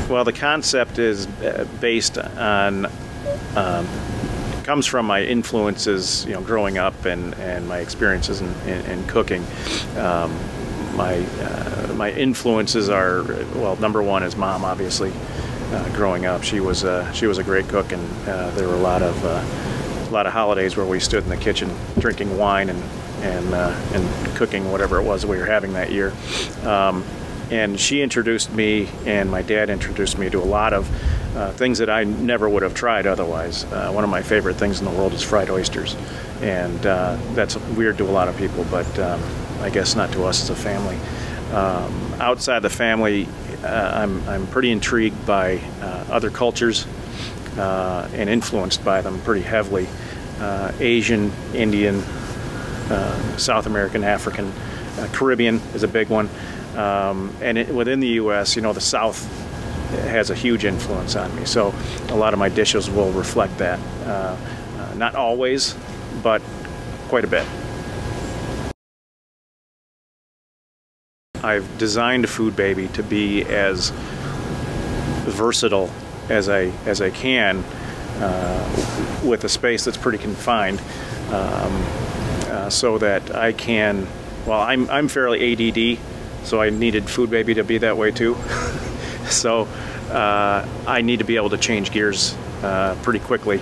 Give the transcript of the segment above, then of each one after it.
Well, the concept is based on, comes from my influences, growing up and my experiences in cooking. My influences are, well, number one is Mom, obviously. Growing up, she was a great cook, and there were a lot of holidays where we stood in the kitchen drinking wine and cooking whatever it was we were having that year. And she introduced me, and my dad introduced me to a lot of things that I never would have tried otherwise. One of my favorite things in the world is fried oysters, and that's weird to a lot of people, but I guess not to us as a family. Outside the family, I'm pretty intrigued by other cultures and influenced by them pretty heavily. Asian, Indian, South American, African, Caribbean is a big one. And within the U.S., the South has a huge influence on me. So a lot of my dishes will reflect that. Not always, but quite a bit. I've designed Food Baby to be as versatile as I can with a space that's pretty confined, so that I can. Well, I'm fairly ADD, so I needed Food Baby to be that way too. So I need to be able to change gears pretty quickly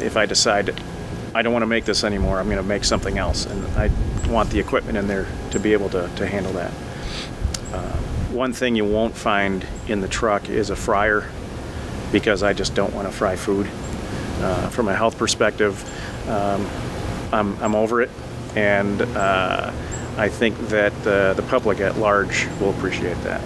if I decide that I don't want to make this anymore. I'm going to make something else, and I want the equipment in there to be able to handle that. One thing you won't find in the truck is a fryer, because I just don't want to fry food. From a health perspective, I'm over it, and I think that the public at large will appreciate that.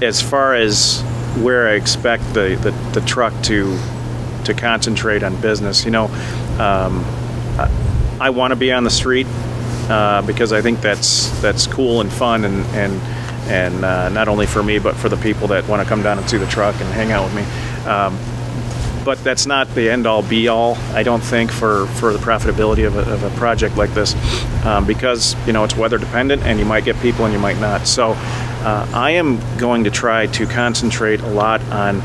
As far as where I expect the truck to concentrate on business, I want to be on the street because I think that's cool and fun, and not only for me but for the people that want to come down and see the truck and hang out with me. But that's not the end-all be-all, I don't think, for the profitability of a project like this, because it's weather dependent, and you might get people and you might not. So I am going to try to concentrate a lot on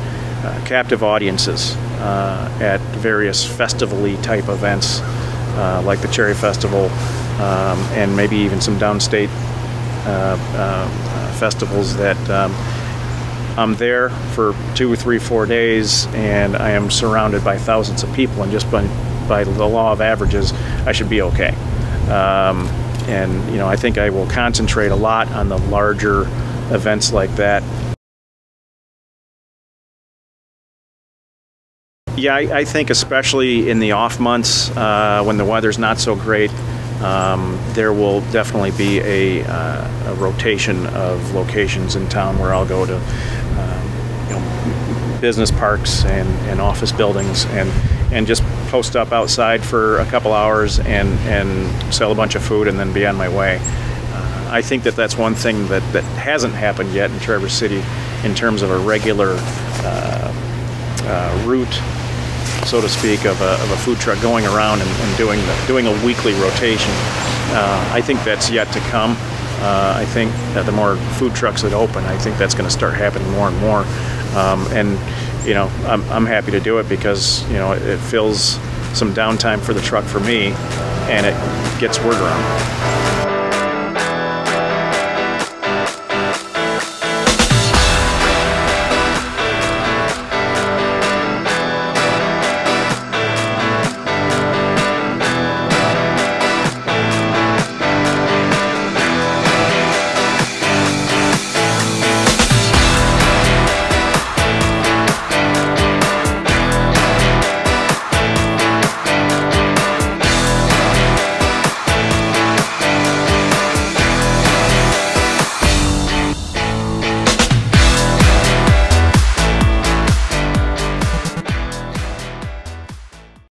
captive audiences at various festival-y type events, like the Cherry Festival, and maybe even some downstate festivals that I'm there for 2 or 3, 4 days, and I am surrounded by thousands of people, and just by the law of averages, I should be okay. And I think I will concentrate a lot on the larger events like that. Yeah, I think especially in the off months when the weather's not so great, there will definitely be a rotation of locations in town where I'll go to business parks and office buildings and just post up outside for a couple hours and sell a bunch of food and then be on my way. I think that's one thing that hasn't happened yet in Traverse City in terms of a regular route, so to speak, of a food truck going around and doing a weekly rotation. I think that's yet to come. I think that the more food trucks that open, I think that's going to start happening more and more. And I'm happy to do it because it fills some downtime for the truck for me, and it gets word around.